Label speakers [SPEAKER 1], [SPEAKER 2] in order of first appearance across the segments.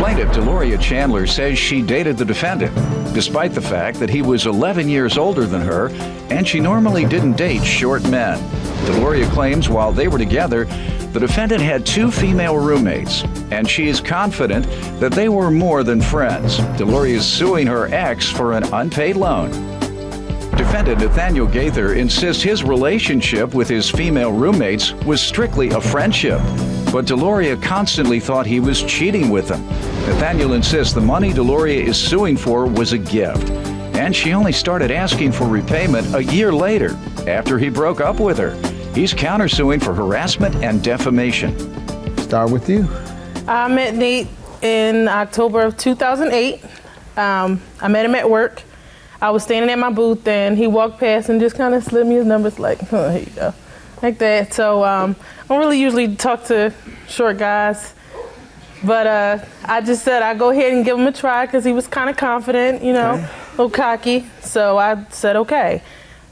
[SPEAKER 1] Plaintiff Deloria Chandler says she dated the defendant, despite the fact that he was 11 years older than her, and she normally didn't date short men. Deloria claims while they were together, the defendant had 2 female roommates, and she is confident that they were more than friends. Deloria is suing her ex for an unpaid loan. Defendant Nathaniel Gaither insists his relationship with his female roommates was strictly a friendship, but Deloria constantly thought he was cheating with them. Nathaniel insists the money Deloria is suing for was a gift, and she only started asking for repayment a year later, after he broke up with her. He's countersuing for harassment and defamation.
[SPEAKER 2] Start with you.
[SPEAKER 3] I met Nate in October of 2008. I met him at work. I was standing at my booth and he walked past and just kind of slid me his numbers like, oh, here you go, like that. So I don't really usually talk to short guys, but I just said I'd go ahead and give him a try because he was kind of confident, you know, a little cocky. So I said, okay.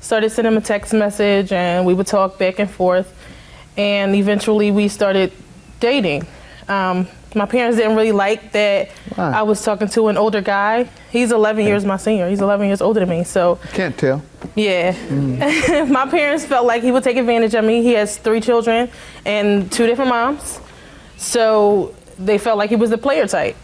[SPEAKER 3] Started sending him a text message and we would talk back and forth. And eventually we started dating. My parents didn't really like that I was talking to an older guy. He's 11 years my senior. He's 11 years older than me, so.
[SPEAKER 2] Can't tell.
[SPEAKER 3] Yeah. My parents felt like he would take advantage of me. He has 3 children and 2 different moms. So they felt like he was the player type.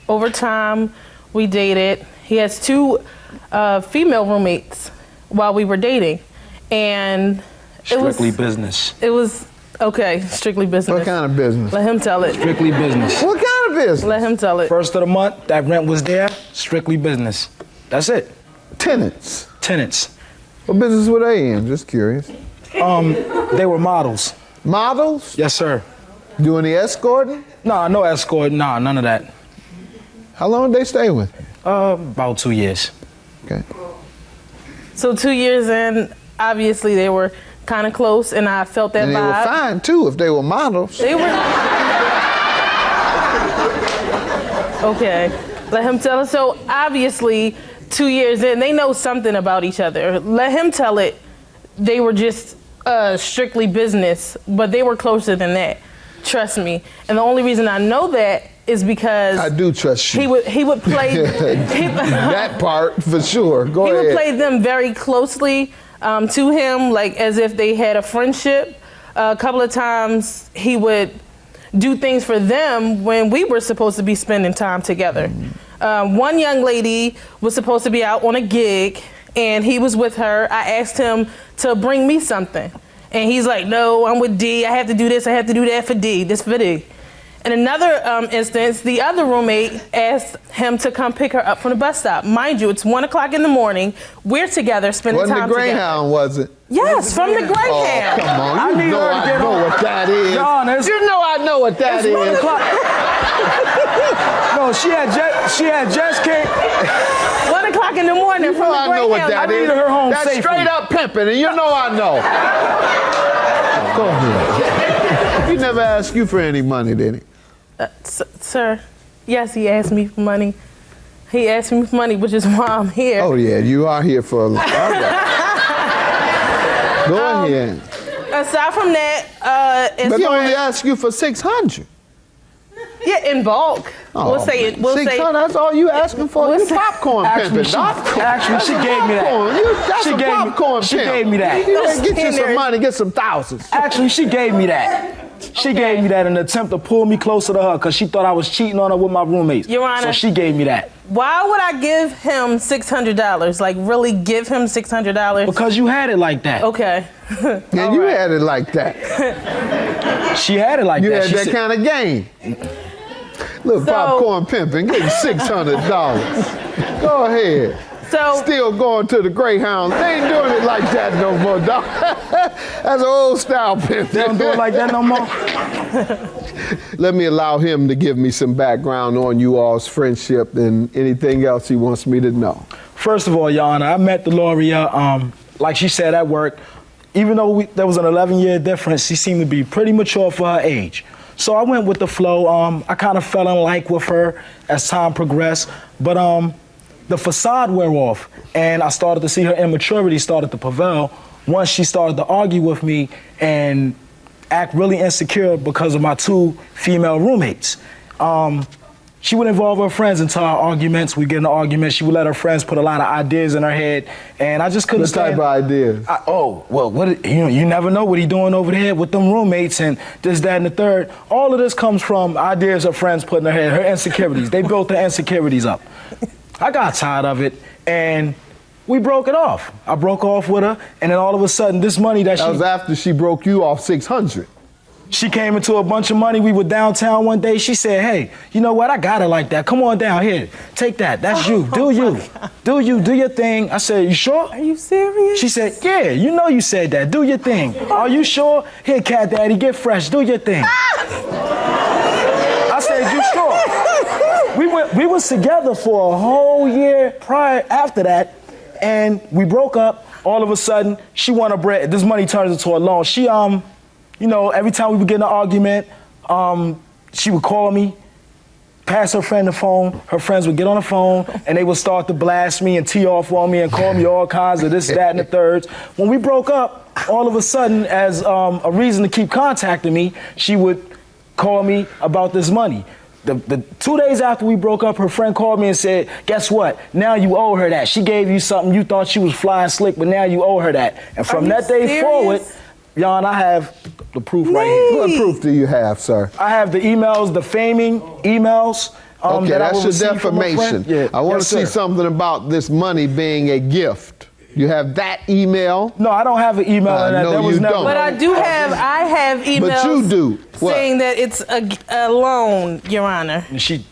[SPEAKER 3] Over time, we dated. He has 2 female roommates while we were dating. And
[SPEAKER 4] Strictly business.
[SPEAKER 3] It was, okay, strictly business.
[SPEAKER 2] What kind of business?
[SPEAKER 3] Let him tell it.
[SPEAKER 4] Strictly business.
[SPEAKER 2] What kind of business?
[SPEAKER 3] Let him tell it.
[SPEAKER 4] First of the month, that rent was there, strictly business. That's it.
[SPEAKER 2] Tenants.
[SPEAKER 4] Tenants.
[SPEAKER 2] What business were they in? Just curious.
[SPEAKER 4] They were models.
[SPEAKER 2] Models?
[SPEAKER 4] Yes, sir.
[SPEAKER 2] Do any escorting?
[SPEAKER 4] Nah, no escort, nah, none of that.
[SPEAKER 2] How long did they stay with?
[SPEAKER 4] About 2 years.
[SPEAKER 2] Okay.
[SPEAKER 3] So 2 years in, obviously they were kind of close, and I felt that
[SPEAKER 2] And they
[SPEAKER 3] vibe.
[SPEAKER 2] were fine too if they were models.
[SPEAKER 3] They were. Okay, let him tell it. So obviously, 2 years in, they know something about each other. Let him tell it. They were just strictly business, but they were closer than that. Trust me. And the only reason I know that is because
[SPEAKER 2] I do trust you.
[SPEAKER 3] He would play
[SPEAKER 2] that part for sure. Go
[SPEAKER 3] he
[SPEAKER 2] ahead.
[SPEAKER 3] would play them very closely to him, like as if they had a friendship. A couple of times he would do things for them when we were supposed to be spending time together. One young lady was supposed to be out on a gig and he was with her. I asked him to bring me something. And he's like, no, I'm with D. I have to do this. I have to do that for D. This for D. In another instance, the other roommate asked him to come pick her up from the bus stop. Mind you, it's 1 o'clock in the morning. We're together, spending time together.
[SPEAKER 2] Wasn't the Greyhound, was it?
[SPEAKER 3] Yes, from the Greyhound.
[SPEAKER 2] Oh, come on. You know I know what that is. You know I know what that is.
[SPEAKER 4] 1 o'clock. No, she had just came.
[SPEAKER 3] 1 o'clock in the morning from the Greyhound.
[SPEAKER 2] I know what that is.
[SPEAKER 4] her home
[SPEAKER 2] That's
[SPEAKER 4] safely.
[SPEAKER 2] straight up pimping, and you know I know. Go ahead. He never asked you for any money, did he?
[SPEAKER 3] Sir, yes, he asked me for money. He asked me for money, which is why I'm here.
[SPEAKER 2] Oh, yeah, you are here for a long time. Go ahead.
[SPEAKER 3] Aside from that,
[SPEAKER 2] But he only asked you for $600.
[SPEAKER 3] Yeah, in bulk.
[SPEAKER 2] Oh,
[SPEAKER 3] We'll say it. We'll say
[SPEAKER 2] $600, that's all you asking for?
[SPEAKER 3] We'll
[SPEAKER 2] You
[SPEAKER 3] say-
[SPEAKER 2] popcorn pimping, Doc.
[SPEAKER 4] Actually, she gave me that.
[SPEAKER 2] That's a popcorn
[SPEAKER 4] She
[SPEAKER 2] pimp.
[SPEAKER 4] gave me that.
[SPEAKER 2] Get you some money, get some thousands.
[SPEAKER 4] Actually, she gave me that. She gave me that in an attempt to pull me closer to her because she thought I was cheating on her with my roommates.
[SPEAKER 3] Your Honor.
[SPEAKER 4] So she gave me that.
[SPEAKER 3] Why would I give him $600? Like, really give him $600?
[SPEAKER 4] Because you had it like that.
[SPEAKER 3] Okay.
[SPEAKER 2] And you had it like that.
[SPEAKER 4] She had it like
[SPEAKER 2] You
[SPEAKER 4] that.
[SPEAKER 2] had
[SPEAKER 4] She
[SPEAKER 2] that
[SPEAKER 4] said-
[SPEAKER 2] kind of game. Look,
[SPEAKER 3] So-
[SPEAKER 2] popcorn pimping, getting $600. Go ahead.
[SPEAKER 3] So,
[SPEAKER 2] Still going to the Greyhound. They ain't doing it like that no more, dog. That's old style pimping.
[SPEAKER 4] They don't do it like that no more?
[SPEAKER 2] Let me allow him to give me some background on you all's friendship and anything else he wants me to know.
[SPEAKER 4] First of all, Your Honor, I met Deloria, like she said, at work. Even though there was an 11-year difference, she seemed to be pretty mature for her age. So I went with the flow. I kind of fell in like with her as time progressed. But the facade wore off, and I started to see her immaturity started to prevail once she started to argue with me and act really insecure because of my 2 female roommates. she would involve her friends into our arguments. We get in an argument. She would let her friends put a lot of ideas in her head, and I just couldn't
[SPEAKER 2] What
[SPEAKER 4] stand.
[SPEAKER 2] type of ideas?
[SPEAKER 4] You never know what he doing over there with them roommates and this, that, and the third. All of this comes from ideas her friends put in her head, her insecurities. They built her insecurities up. I got tired of it, and we broke it off. I broke off with her, and then all of a sudden, this money that
[SPEAKER 2] was after she broke you off 600.
[SPEAKER 4] She came into a bunch of money. We were downtown one day. She said, hey, you know what? I got it like that. Come on down here. Take that. That's you. Do you. Do you. Do your thing. I said, you sure?
[SPEAKER 3] Are you serious?
[SPEAKER 4] She said, yeah, you know you said that. Do your thing. Are you sure? Here, Cat Daddy, get fresh. Do your thing. I said, you sure? We was together for a whole year after that, and we broke up. All of a sudden, she wanted bread. This money turns into a loan. She, every time we would get in an argument, she would call me, pass her friend the phone. Her friends would get on the phone, and they would start to blast me and tee off on me and call me all kinds of this, that, and the thirds. When we broke up, all of a sudden, as a reason to keep contacting me, she would call me about this money. The 2 days after we broke up, her friend called me and said, guess what? Now you owe her that. She gave you something. You thought she was flying slick, but now you owe her that. And from that day forward, Jan, I have the proof right here.
[SPEAKER 2] What proof do you have, sir?
[SPEAKER 4] I have the emails, the faming emails.
[SPEAKER 2] Okay,
[SPEAKER 4] that
[SPEAKER 2] that's your
[SPEAKER 4] received from a friend.
[SPEAKER 2] defamation.
[SPEAKER 4] Yeah.
[SPEAKER 2] I want to
[SPEAKER 4] Yes,
[SPEAKER 2] see
[SPEAKER 4] sir.
[SPEAKER 2] something about this money being a gift. You have that email?
[SPEAKER 4] No, I don't have an email in that.
[SPEAKER 2] No,
[SPEAKER 4] There was
[SPEAKER 2] you
[SPEAKER 4] never.
[SPEAKER 2] don't.
[SPEAKER 3] But I have emails
[SPEAKER 2] But you do. What?
[SPEAKER 3] saying that it's a loan, Your Honor.
[SPEAKER 4] She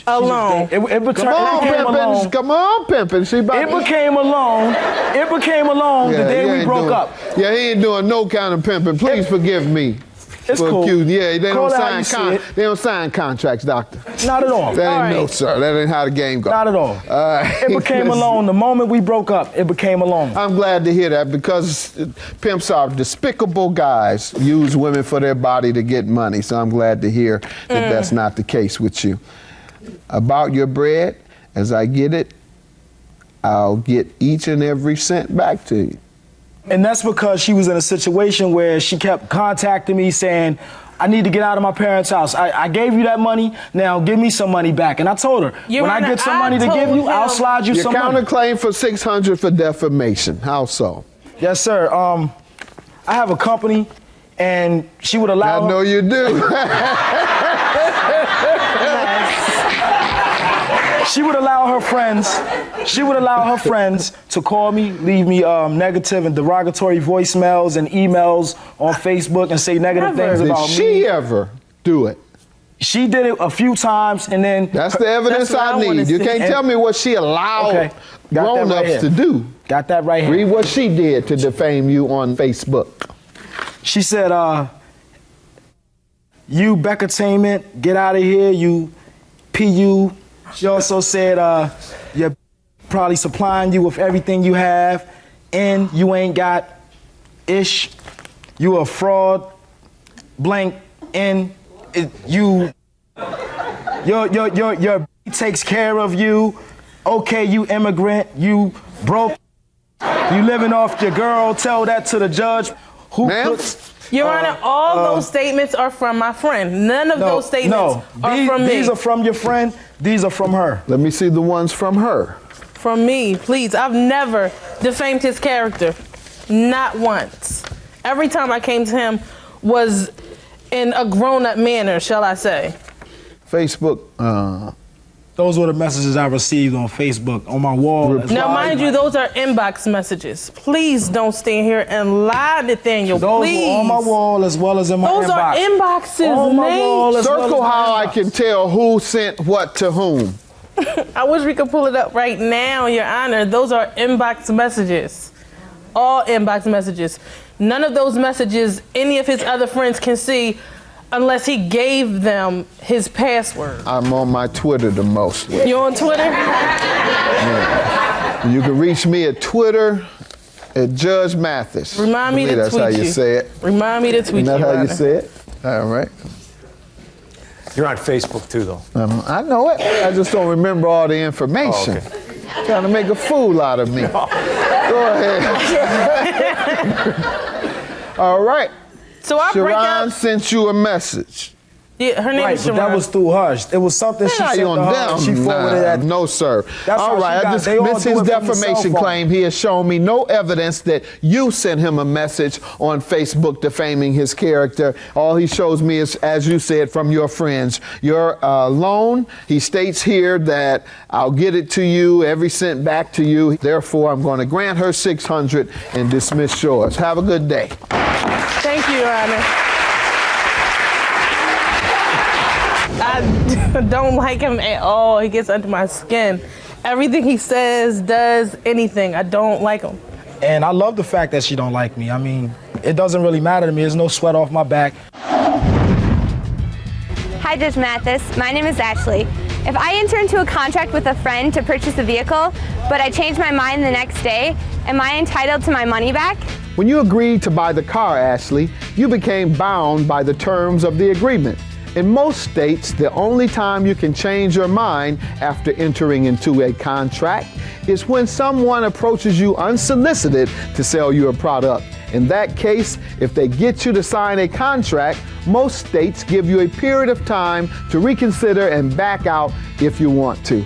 [SPEAKER 3] A loan.
[SPEAKER 4] It became
[SPEAKER 2] Come on,
[SPEAKER 4] a loan.
[SPEAKER 2] pimpin'. Come on, pimpin'. She about
[SPEAKER 4] It became a loan. It became a loan the day
[SPEAKER 2] he
[SPEAKER 4] we
[SPEAKER 2] ain't
[SPEAKER 4] broke
[SPEAKER 2] doing-
[SPEAKER 4] up.
[SPEAKER 2] Yeah, he ain't doing no kind of pimping. Please forgive me.
[SPEAKER 4] It's
[SPEAKER 2] for
[SPEAKER 4] cool.
[SPEAKER 2] accusing. Yeah, they
[SPEAKER 4] Call
[SPEAKER 2] don't
[SPEAKER 4] it how you
[SPEAKER 2] sign
[SPEAKER 4] see it.
[SPEAKER 2] they don't sign contracts, doctor.
[SPEAKER 4] Not at all.
[SPEAKER 2] That ain't
[SPEAKER 3] All
[SPEAKER 2] no,
[SPEAKER 3] right.
[SPEAKER 2] sir. That ain't how the game goes.
[SPEAKER 4] Not at all.
[SPEAKER 2] right.
[SPEAKER 4] It became a loan. The moment we broke up, it became a loan.
[SPEAKER 2] I'm glad to hear that because pimps are despicable guys, use women for their body to get money. So I'm glad to hear that that's not the case with you. About your bread, as I get it, I'll get each and every cent back to you.
[SPEAKER 4] And that's because she was in a situation where she kept contacting me saying, I need to get out of my parents' house. I gave you that money, now give me some money back. And I told her,
[SPEAKER 3] Your
[SPEAKER 4] when
[SPEAKER 3] Honor,
[SPEAKER 4] I get some
[SPEAKER 3] I
[SPEAKER 4] money to give
[SPEAKER 3] told
[SPEAKER 4] you, I'll
[SPEAKER 3] him-
[SPEAKER 4] slide you
[SPEAKER 2] Your
[SPEAKER 4] some money.
[SPEAKER 2] counterclaim for $600 for defamation. How so?
[SPEAKER 4] Yes, sir. I have a company, and she would allow
[SPEAKER 2] I know you do.
[SPEAKER 4] She would allow her friends to call me, leave me negative and derogatory voicemails and emails on Facebook and say negative
[SPEAKER 3] Never.
[SPEAKER 4] things
[SPEAKER 2] Did
[SPEAKER 4] about
[SPEAKER 2] she
[SPEAKER 4] me.
[SPEAKER 2] ever do it?
[SPEAKER 4] She did it a few times, and then
[SPEAKER 2] That's the evidence
[SPEAKER 3] That's what I
[SPEAKER 2] I
[SPEAKER 3] wanna
[SPEAKER 2] need. You
[SPEAKER 3] see.
[SPEAKER 2] can't tell me what she allowed
[SPEAKER 4] Okay. Got that right
[SPEAKER 2] grown-ups
[SPEAKER 4] here.
[SPEAKER 2] to do.
[SPEAKER 4] got that right here.
[SPEAKER 2] Read what she did to defame you on Facebook.
[SPEAKER 4] She said, you Beckatainment, get out of here, you PU. She also said, you're probably supplying you with everything you have, and you ain't got ish. You a fraud, blank, and your takes care of you. Okay, you immigrant, you broke, you living off your girl, tell that to the judge. Who
[SPEAKER 2] Ma'am?
[SPEAKER 3] Your Honor, all those statements are from my friend. None of those statements are from me.
[SPEAKER 4] These are from your friend. These are from her.
[SPEAKER 2] Let me see the ones from her.
[SPEAKER 3] From me, please. I've never defamed his character. Not once. Every time I came to him was in a grown-up manner, shall I say.
[SPEAKER 2] Facebook,
[SPEAKER 4] Those were the messages I received on Facebook, on my wall.
[SPEAKER 3] Now, mind you, those are inbox messages. Please don't stand here and lie, Nathaniel.
[SPEAKER 4] Those
[SPEAKER 3] please.
[SPEAKER 4] were on my wall as well as in my
[SPEAKER 3] Those
[SPEAKER 4] inbox.
[SPEAKER 3] are inboxes,
[SPEAKER 4] On my
[SPEAKER 3] Nate.
[SPEAKER 4] wall as well as
[SPEAKER 2] circle
[SPEAKER 4] my
[SPEAKER 2] how I
[SPEAKER 4] inbox.
[SPEAKER 2] can tell who sent what to whom.
[SPEAKER 3] I wish we could pull it up right now, Your Honor. Those are inbox messages. All inbox messages. None of those messages any of his other friends can see unless he gave them his password.
[SPEAKER 2] I'm on my Twitter the most.
[SPEAKER 3] You on Twitter?
[SPEAKER 2] You can reach me at Twitter at Judge Mathis.
[SPEAKER 3] Remind me to
[SPEAKER 2] That's
[SPEAKER 3] tweet
[SPEAKER 2] how
[SPEAKER 3] you.
[SPEAKER 2] you say it.
[SPEAKER 3] Remind me to tweet
[SPEAKER 2] Isn't that
[SPEAKER 3] you,
[SPEAKER 2] how
[SPEAKER 3] Your
[SPEAKER 2] you
[SPEAKER 3] Honor.
[SPEAKER 2] say it? All right.
[SPEAKER 5] You're on Facebook too, though.
[SPEAKER 2] I know it. I just don't remember all the information.
[SPEAKER 5] Oh,
[SPEAKER 2] Trying to make a fool out of me. Go ahead. All right.
[SPEAKER 3] So I break
[SPEAKER 2] Sharon
[SPEAKER 3] up.
[SPEAKER 2] sent you a message.
[SPEAKER 3] Yeah, her name
[SPEAKER 4] Right,
[SPEAKER 3] is
[SPEAKER 4] but
[SPEAKER 3] Sharon.
[SPEAKER 4] that was through her. It was something she
[SPEAKER 2] Nah,
[SPEAKER 4] sent
[SPEAKER 2] you
[SPEAKER 4] to
[SPEAKER 2] on
[SPEAKER 4] her.
[SPEAKER 2] them.
[SPEAKER 4] And she forwarded that.
[SPEAKER 2] No, sir.
[SPEAKER 4] That's
[SPEAKER 2] All
[SPEAKER 4] how
[SPEAKER 2] right,
[SPEAKER 4] she
[SPEAKER 2] I
[SPEAKER 4] got- they all
[SPEAKER 2] dismiss
[SPEAKER 4] do
[SPEAKER 2] his
[SPEAKER 4] it from the
[SPEAKER 2] defamation
[SPEAKER 4] cell phone.
[SPEAKER 2] claim. He has shown me no evidence that you sent him a message on Facebook defaming his character. All he shows me is, as you said, from your friends. Your loan, he states here that I'll get it to you, every cent back to you. Therefore, I'm going to grant her $600 and dismiss yours. Have a good day.
[SPEAKER 3] Thank you, Your Honor. I don't like him at all. He gets under my skin. Everything he says, does, anything. I don't like him.
[SPEAKER 4] And I love the fact that she don't like me. I mean, it doesn't really matter to me. There's no sweat off my back.
[SPEAKER 6] Hi, Judge Mathis. My name is Ashley. If I enter into a contract with a friend to purchase a vehicle, but I change my mind the next day, am I entitled to my money back?
[SPEAKER 2] When you agreed to buy the car, Ashley, you became bound by the terms of the agreement. In most states, the only time you can change your mind after entering into a contract is when someone approaches you unsolicited to sell you a product. In that case, if they get you to sign a contract, most states give you a period of time to reconsider and back out if you want to.